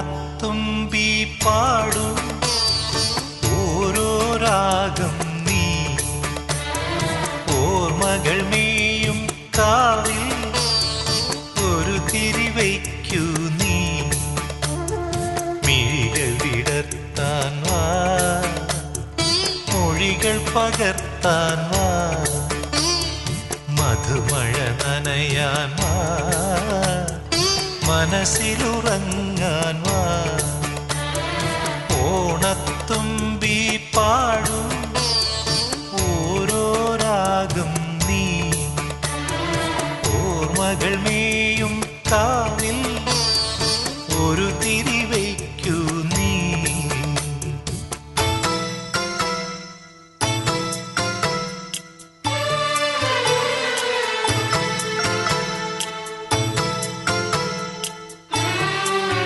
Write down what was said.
ഓണത്തുമ്പി പാടൂ ഓരോ രാഗം നീ ഓർമ്മകൾ മേയും കാവിൽ ഒരു തിരിവയ്ക്കൂ നീ മിഴികൾ വിടർത്താൻ വാ മൊഴികൾ പകർത്താൻ വാ മധുമഴ നനയാൻ വാ മനസ്സിലുറങ്ങാൻ വാ ഓണത്തുമ്പി പാടൂ ഓരോ രാഗം നീ ഓർമ്മകൾ മേയും കാവിൽ ഒരു തിരി